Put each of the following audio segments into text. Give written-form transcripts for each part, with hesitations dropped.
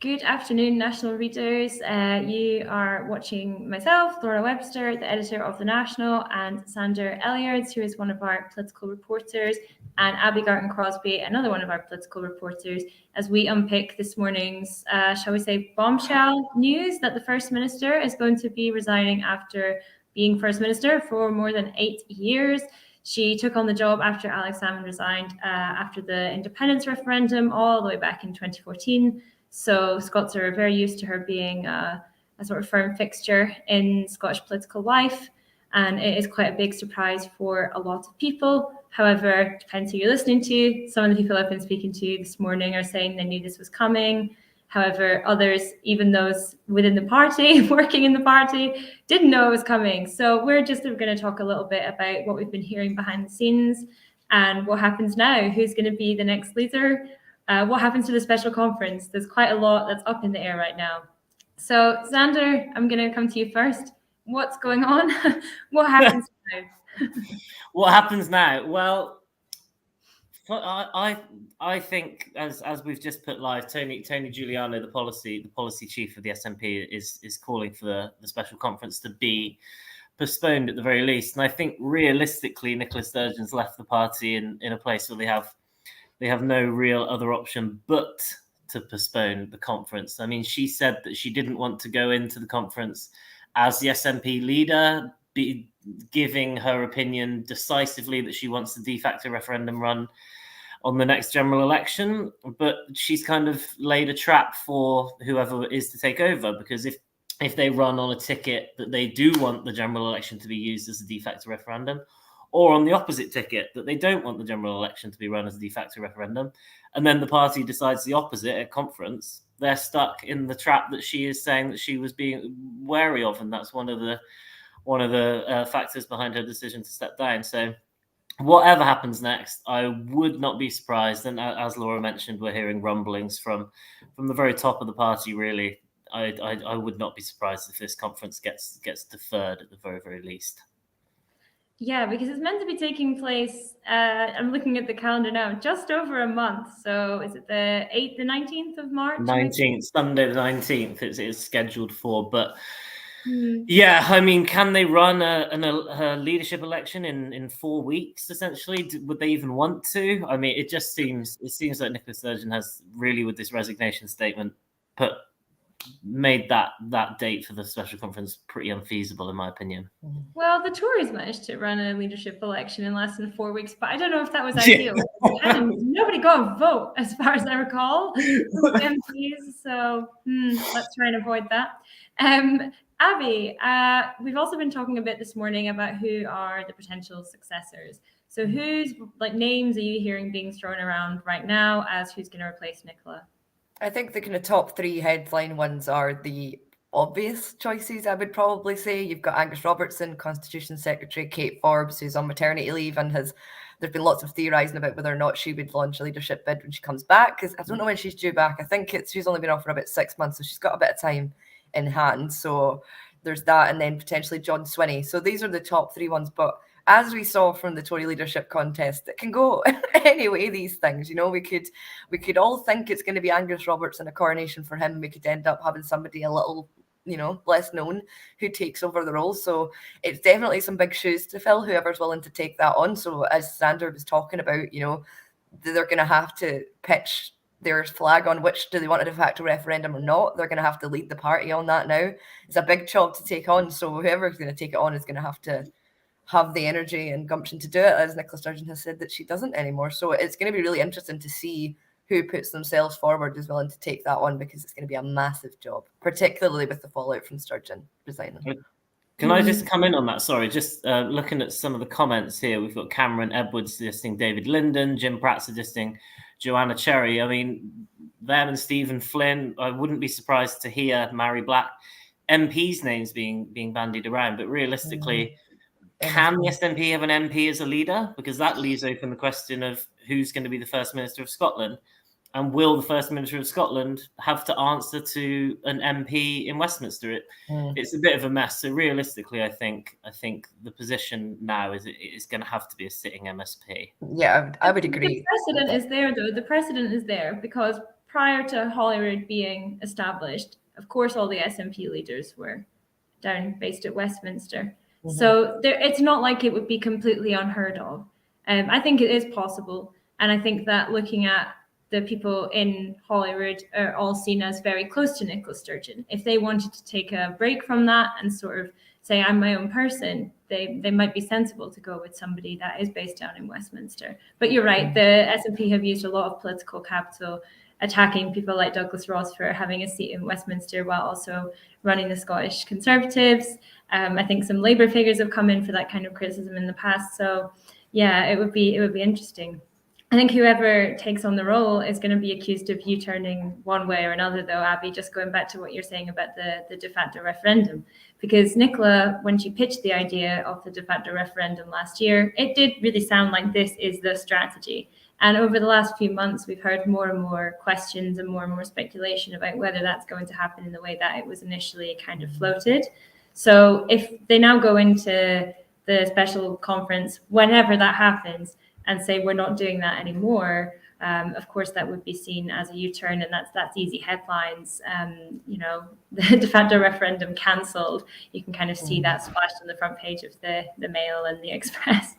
Good afternoon, national readers. You are watching myself, Laura Webster, the editor of The National, and Sander Elliards, who is one of our political reporters, and Abby Garton-Crosby, another one of our political reporters, as we unpick this morning's, shall we say, bombshell news that the First Minister is going to be resigning after being First Minister for more than 8 years. She took on the job after Alex Salmond resigned after the independence referendum all the way back in 2014. So Scots are very used to her being a sort of firm fixture in Scottish political life, and it is quite a big surprise for a lot of people. However, depends who you're listening to. Some of the people I've been speaking to this morning are saying they knew this was coming. However, others, even those within the party, working in the party, didn't know it was coming. So we're just going to talk a little bit about what we've been hearing behind the scenes and what happens now. Who's going to be the next leader? What happens to the special conference? There's quite a lot that's up in the air right now. So, Xander, I'm going to come to you first. What's going on? What happens now? What happens now? Well, I think as we've just put live, Tony Giuliano, the policy chief of the SNP, is calling for the special conference to be postponed at the very least. And I think realistically, Nicola Sturgeon's left the party in a place where they have no real other option but to postpone the conference. I mean, she said that she didn't want to go into the conference as the SNP leader, giving her opinion decisively that she wants the de facto referendum run on the next general election. But she's kind of laid a trap for whoever is to take over, because if they run on a ticket that they do want the general election to be used as a de facto referendum, or on the opposite ticket that they don't want the general election to be run as a de facto referendum, and then the party decides the opposite at conference, they're stuck in the trap that she is saying that she was being wary of, and that's one of the factors behind her decision to step down. So whatever happens next, I would not be surprised. And as Laura mentioned, we're hearing rumblings from the very top of the party, really. I would not be surprised if this conference gets deferred at the very, very least. Yeah, because it's meant to be taking place, I'm looking at the calendar now, just over a month. So is it the 8th, the 19th of March? 19th, Sunday the 19th it's scheduled for. But yeah, I mean, can they run a leadership election in 4 weeks, essentially? Would they even want to? I mean, it seems like Nicola Sturgeon has really, with this resignation statement, made that date for the special conference pretty unfeasible, in my opinion. Well, the Tories managed to run a leadership election in less than 4 weeks, but I don't know if that was ideal. Nobody got a vote, as far as I recall, MPs. So let's try and avoid that. Abby, we've also been talking a bit this morning about who are the potential successors. So whose names are you hearing being thrown around right now as who's going to replace Nicola? I think the kind of top three headline ones are the obvious choices, I would probably say. You've got Angus Robertson, Constitution Secretary, Kate Forbes, who's on maternity leave, and there's been lots of theorising about whether or not she would launch a leadership bid when she comes back, because I don't know when she's due back. I think she's only been off for about 6 months, so she's got a bit of time in hand. So there's that, and then potentially John Swinney. So these are the top three ones, but as we saw from the Tory leadership contest, it can go anyway, these things. You know, we could all think it's going to be Angus Robertson, a coronation for him. We could end up having somebody a little, less known who takes over the role. So it's definitely some big shoes to fill, whoever's willing to take that on. So as Sander was talking about, they're going to have to pitch their flag on which do they want a de facto referendum or not. They're going to have to lead the party on that now. It's a big job to take on. So whoever's going to take it on is going to have the energy and gumption to do it, as Nicola Sturgeon has said that she doesn't anymore. So it's going to be really interesting to see who puts themselves forward is willing to take that on, because it's going to be a massive job, particularly with the fallout from Sturgeon resigning. Can I just come in on that? Sorry, just looking at some of the comments here. We've got Cameron Edwards suggesting David Linden, Jim Pratt suggesting Joanna Cherry. I mean, them and Stephen Flynn, I wouldn't be surprised to hear Mary Black MPs' names being bandied around. But realistically, can the SNP have an MP as a leader? Because that leaves open the question of who's going to be the First Minister of Scotland. And will the First Minister of Scotland have to answer to an MP in Westminster? It's a bit of a mess. So realistically, I think the position now is it's going to have to be a sitting MSP. Yeah, I would agree. The precedent is there, though. The precedent is there because prior to Holyrood being established, of course, all the SNP leaders were based at Westminster. Mm-hmm. So it's not like it would be completely unheard of. I think it is possible. And I think that looking at the people in Holyrood are all seen as very close to Nicola Sturgeon. If they wanted to take a break from that and sort of say, I'm my own person, they might be sensible to go with somebody that is based down in Westminster. But you're right, the SNP have used a lot of political capital attacking people like Douglas Ross for having a seat in Westminster while also running the Scottish Conservatives. I think some Labour figures have come in for that kind of criticism in the past. So yeah, it would be interesting. I think whoever takes on the role is going to be accused of U-turning one way or another, though, Abby, just going back to what you're saying about the de facto referendum. Because Nicola, when she pitched the idea of the de facto referendum last year, it did really sound like this is the strategy. And over the last few months, we've heard more and more questions and more speculation about whether that's going to happen in the way that it was initially kind of floated. So if they now go into the special conference, whenever that happens, and say we're not doing that anymore, of course that would be seen as a U-turn, and that's easy headlines. The de facto referendum cancelled. You can kind of see that splashed on the front page of the Mail and the Express.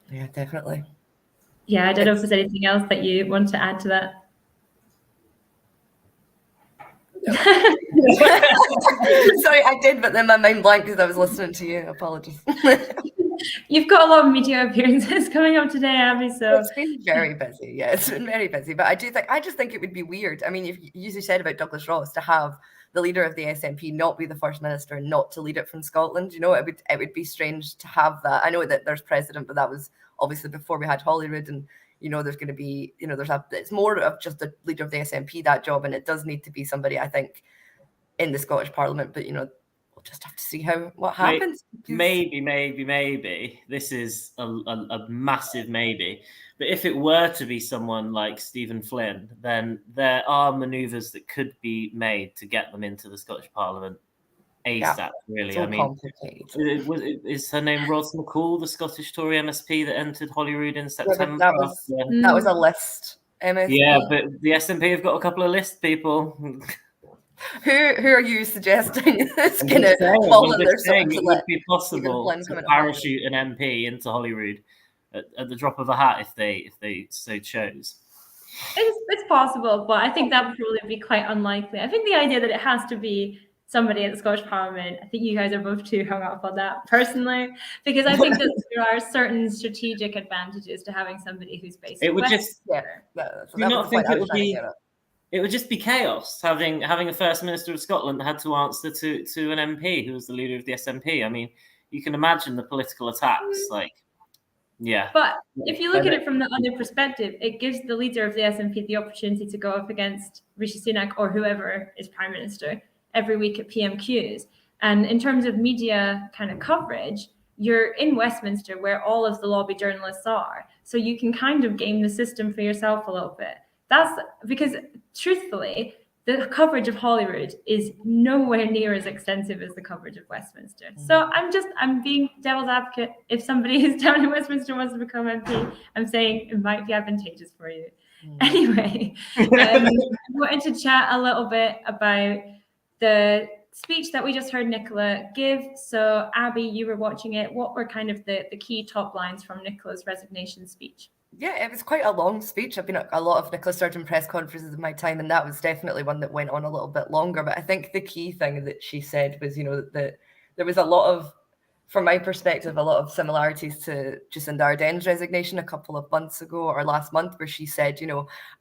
Yeah, definitely. Yeah, I don't know if there's anything else that you want to add to that. No. Sorry, I did, but then my mind blanked because I was listening to you. Apologies. You've got a lot of media appearances coming up today, Abby. So it's been very busy. Yeah, it's been very busy. But I just think it would be weird. I mean, if you said about Douglas Ross, to have the leader of the SNP not be the first minister and not to lead it from Scotland, it would be strange to have that. I know that there's president, but that was obviously before we had Holyrood, and there's going to be it's more of just the leader of the SNP, that job, and it does need to be somebody, I think, in the Scottish Parliament. But we'll just have to see what happens. Maybe this is a massive maybe. But if it were to be someone like Stephen Flynn, then there are manoeuvres that could be made to get them into the Scottish Parliament ASAP. Really, I mean, is her name Ros McCall, the Scottish Tory MSP that entered Holyrood in September? That was a list MSP. Yeah, but the SNP have got a couple of list people. Who are you suggesting is going to fall in their sword? It would be possible to parachute an MP into Holyrood at the drop of a hat if they so chose. It's possible, but I think that would probably be quite unlikely. I think the idea that it has to be somebody at the Scottish Parliament, I think you guys are both too hung up on that personally, because I think that there are certain strategic advantages to having somebody who's based. It would just. Do you not think it would be? It would just be chaos having a First Minister of Scotland that had to answer to an MP who was the leader of the SNP. I mean, you can imagine the political attacks. But if you look at it from the other perspective, it gives the leader of the SNP the opportunity to go up against Rishi Sunak or whoever is Prime Minister every week at PMQs. And in terms of media kind of coverage, you're in Westminster where all of the lobby journalists are. So you can kind of game the system for yourself a little bit. That's because, truthfully, the coverage of Holyrood is nowhere near as extensive as the coverage of Westminster. So I'm being devil's advocate. If somebody who's down in Westminster wants to become MP, I'm saying it might be advantageous for you. Anyway, I wanted to chat a little bit about the speech that we just heard Nicola give. So Abby, you were watching it. What were kind of the key top lines from Nicola's resignation speech? Yeah, it was quite a long speech. I've been at a lot of Nicola Sturgeon press conferences in my time, and that was definitely one that went on a little bit longer. But I think the key thing that she said was, that there was a lot of, from my perspective, a lot of similarities to Jacinda Ardern's resignation a couple of months ago or last month, where she said,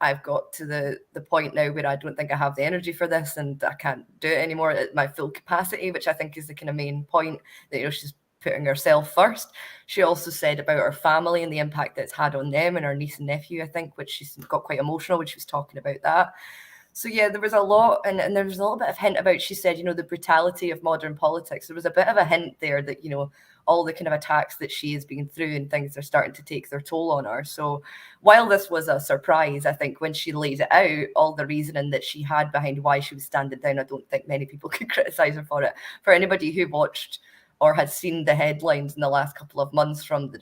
I've got to the point now where I don't think I have the energy for this and I can't do it anymore at my full capacity, which I think is the kind of main point, that, she's putting herself first. She also said about her family and the impact that it's had on them and her niece and nephew, I think, which she's got quite emotional when she was talking about that. So yeah, there was a lot, and there was a little bit of hint about, she said, the brutality of modern politics. There was a bit of a hint there that, all the kind of attacks that she has been through and things are starting to take their toll on her. So while this was a surprise, I think when she laid it out, all the reasoning that she had behind why she was standing down, I don't think many people could criticize her for it. For anybody who watched or had seen the headlines in the last couple of months from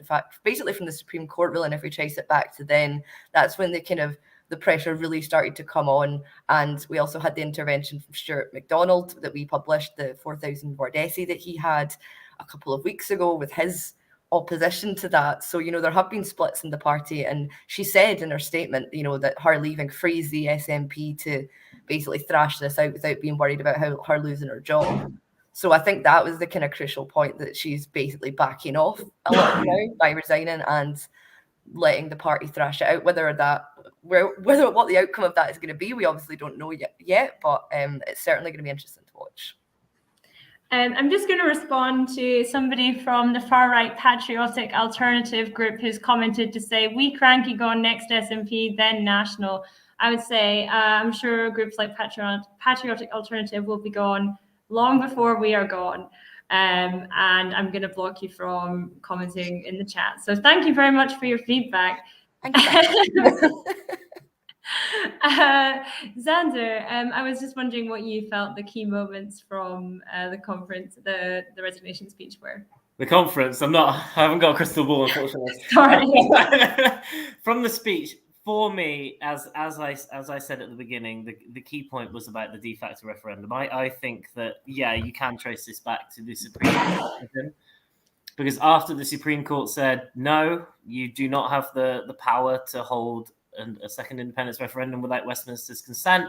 basically from the Supreme Court ruling, if we trace it back to then, that's when they kind of the pressure really started to come on. And we also had the intervention from Stuart MacDonald that we published, the 4,000 word essay that he had a couple of weeks ago with his opposition to that. So, there have been splits in the party, and she said in her statement, that her leaving frees the SNP to basically thrash this out without being worried about her losing her job. So I think that was the kind of crucial point, that she's basically backing off a little now by resigning and letting the party thrash it out. Whether what the outcome of that is going to be, we obviously don't know yet, but it's certainly going to be interesting to watch. I'm just going to respond to somebody from the far right patriotic alternative group who's commented to say, "We cranky gone next SNP, then national." I would say I'm sure groups like patriotic alternative will be gone long before we are gone. And I'm going to block you from commenting in the chat. So thank you very much for your feedback. Xander, I was just wondering what you felt the key moments from the conference, the resignation speech were. The conference, I haven't got a crystal ball, unfortunately. Sorry. From the speech, for me, as I said at the beginning, the key point was about the de facto referendum. I think that, you can trace this back to the Supreme Court, because after the Supreme Court said, no, you do not have the power to hold a second independence referendum without Westminster's consent,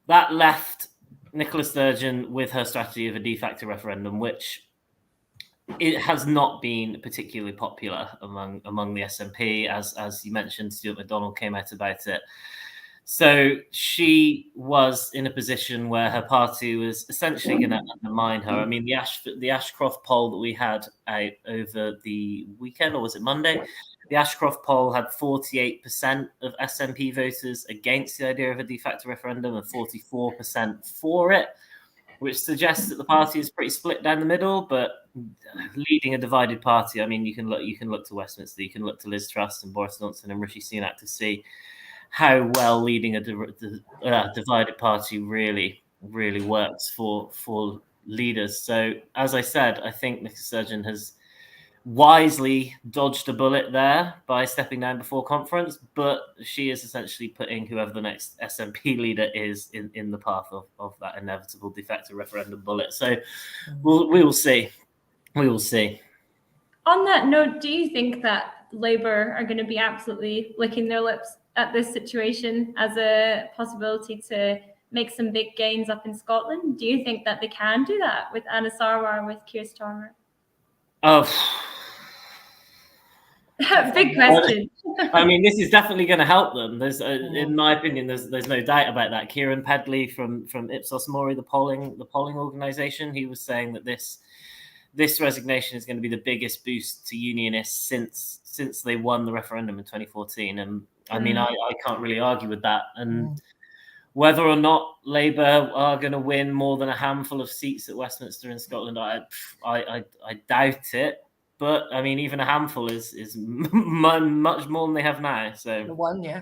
that left Nicola Sturgeon with her strategy of a de facto referendum, which it has not been particularly popular among the SNP, as you mentioned. Stuart MacDonald came out about it. So she was in a position where her party was essentially going to undermine her. I mean, the Ashcroft poll that we had out over the weekend, or was it Monday? The Ashcroft poll had 48% of SNP voters against the idea of a de facto referendum and 44% for it, which suggests that the party is pretty split down the middle. But leading a divided party, I mean, you can look to Westminster, you can look to Liz Truss and Boris Johnson and Rishi Sunak to see how well leading a divided party really works for leaders. So, as I said, I think Nicola Sturgeon has wisely dodged a bullet there by stepping down before conference, but she is essentially putting whoever the next SNP leader is in the path of that inevitable de facto referendum bullet. So we will see. We will see. On that note, do you think that Labour are going to be absolutely licking their lips at this situation as a possibility to make some big gains up in Scotland? Do you think that they can do that with Anna Sarwar, with Keir Starmer? Oh, big question. I mean, this is definitely going to help them. There's, in my opinion, there's no doubt about that. Kieran Pedley from Ipsos Mori, the polling organisation, he was saying that this resignation is going to be the biggest boost to unionists since they won the referendum in 2014. And I mean, I can't really argue with that. And whether or not Labour are going to win more than a handful of seats at Westminster in Scotland, I doubt it. But I mean, even a handful is much more than they have now. So one, yeah.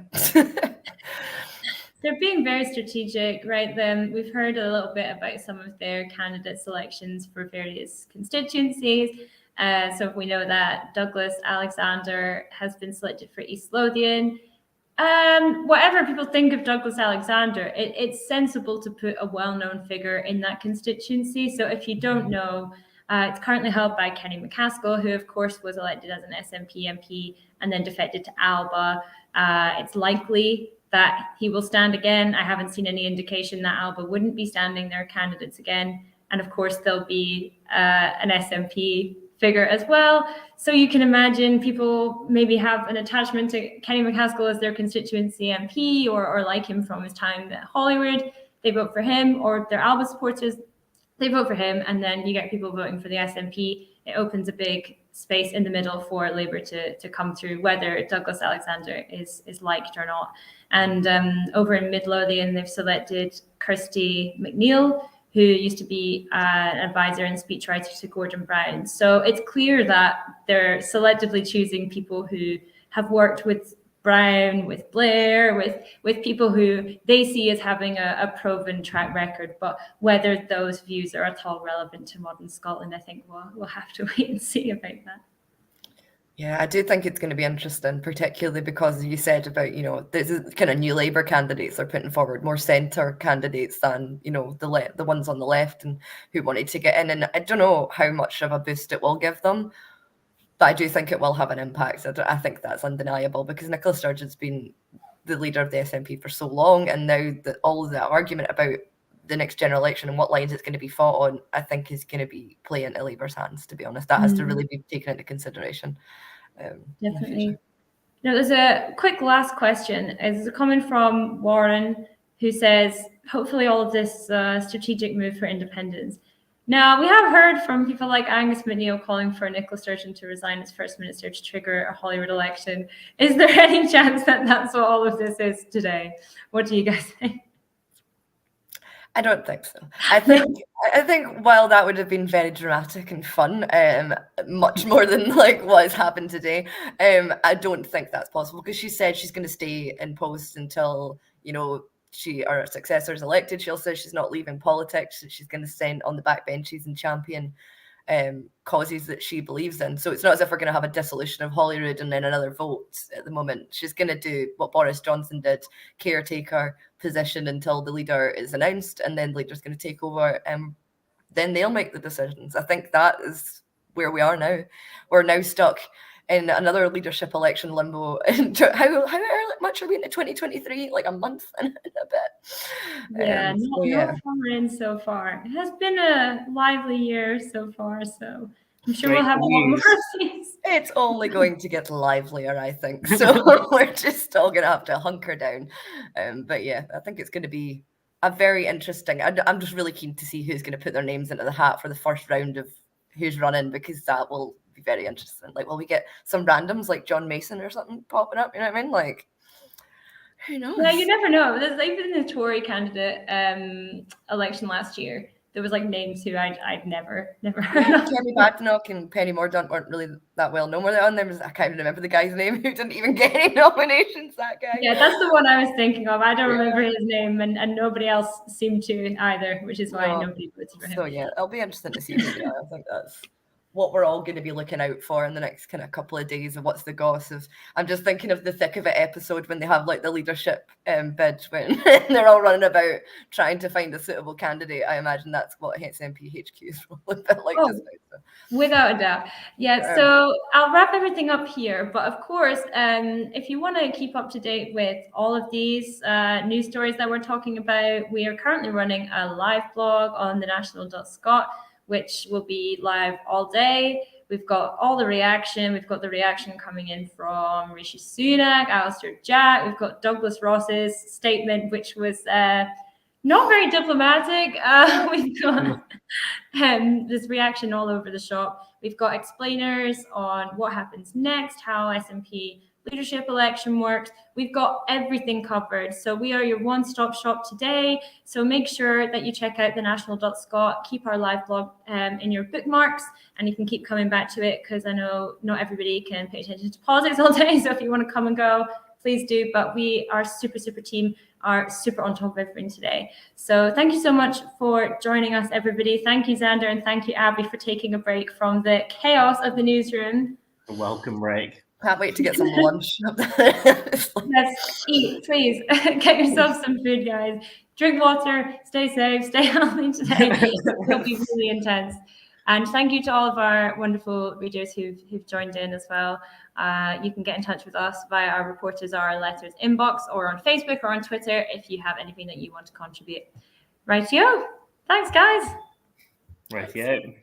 They're being very strategic, right? Then we've heard a little bit about some of their candidate selections for various constituencies. So we know that Douglas Alexander has been selected for East Lothian. Whatever people think of Douglas Alexander, it's sensible to put a well-known figure in that constituency. So if you don't know, it's currently held by Kenny McCaskill, who of course was elected as an SNP MP and then defected to Alba. It's likely that he will stand again. I haven't seen any indication that Alba wouldn't be standing their candidates again. And of course, there'll be an SNP figure as well. So you can imagine people maybe have an attachment to Kenny McCaskill as their constituency MP or like him from his time at Holyrood. They vote for him, or they're Alba supporters. They vote for him, and then you get people voting for the SNP. It opens a big space in the middle for Labour to come through, whether Douglas Alexander is liked or not. And over in Midlothian, they've selected Kirsty McNeil, who used to be an advisor and speechwriter to Gordon Brown. So it's clear that they're selectively choosing people who have worked with Brown, with Blair, with people who they see as having a proven track record. But whether those views are at all relevant to modern Scotland, I think we'll have to wait and see about that. Yeah, I do think it's going to be interesting, particularly because you said about, this is kind of new Labour candidates are putting forward more centre candidates than, the ones on the left and who wanted to get in. And I don't know how much of a boost it will give them, but I do think it will have an impact. I think that's undeniable because Nicola Sturgeon's been the leader of the SNP for so long, and now all the argument about the next general election and what lines it's going to be fought on, I think is going to be playing into Labour's hands, to be honest. That has to really be taken into consideration. Definitely. Now, there's a quick last question. It's coming from Warren, who says, hopefully all of this strategic move for independence. Now, we have heard from people like Angus McNeil calling for Nicola Sturgeon to resign as First Minister to trigger a Holyrood election. Is there any chance that that's what all of this is today? What do you guys think? I don't think so. I think while that would have been very dramatic and fun, much more than like what has happened today, I don't think that's possible because she said she's going to stay in post until her successor is elected. She also says she's not leaving politics. She's going to stand on the backbenches and champion causes that she believes in. So it's not as if we're going to have a dissolution of Holyrood and then another vote at the moment. She's going to do what Boris Johnson did, caretaker position until the leader is announced, and then the leader's going to take over, and then they'll make the decisions. I think that is where we are now. We're now stuck in another leadership election limbo. How much are we into 2023? Like a month and a bit. Yeah, not far in so far. It has been a lively year so far, so I'm sure we'll have a lot more seats. It's only going to get livelier, I think. So we're just all going to have to hunker down. But yeah, I think it's going to be a very interesting. I'm just really keen to see who's going to put their names into the hat for the first round of who's running, because that will be very interesting. Like, will we get some randoms like John Mason or something popping up? You know what I mean? Like, who knows? Yeah, you never know. There's even the Tory candidate election last year. There was like names who I'd never heard of. Kenny Badenoch and Penny Mordaunt weren't really that well known. Were they on there? I can't even remember the guy's name who didn't even get any nominations. That guy. Yeah, that's the one I was thinking of. I don't remember his name, and nobody else seemed to either, which is why nobody voted for him. So yeah, it'll be interesting to see. I think that's what we're all going to be looking out for in the next kind of couple of days of what's the goss of. I'm just thinking of the Thick of It episode when they have like the leadership bid when they're all running about trying to find a suitable candidate. I imagine that's what SNP HQ is a bit like just now. So. Without a doubt. Yeah, so I'll wrap everything up here. But of course, if you want to keep up to date with all of these news stories that we're talking about, we are currently running a live blog on thenational.scot, which will be live all day. We've got all the reaction. We've got the reaction coming in from Rishi Sunak, Alistair Jack. We've got Douglas Ross's statement, which was not very diplomatic. We've got this reaction all over the shop. We've got explainers on what happens next, how SNP leadership election works. We've got everything covered. So we are your one-stop shop today. So make sure that you check out thenational.scot, keep our live blog in your bookmarks, and you can keep coming back to it because I know not everybody can pay attention to politics all day. So if you want to come and go, please do. But we, our super team, are super on top of everything today. So thank you so much for joining us, everybody. Thank you, Xander, and thank you, Abby, for taking a break from the chaos of the newsroom. A welcome break. Can't wait to get some lunch. Let's eat, please. Get yourself some food, guys. Drink water, stay safe, stay healthy today. It'll be really intense. And thank you to all of our wonderful readers who've joined in as well. You can get in touch with us via our reporters or our letters inbox or on Facebook or on Twitter if you have anything that you want to contribute. Rightio. Thanks, guys. Rightio.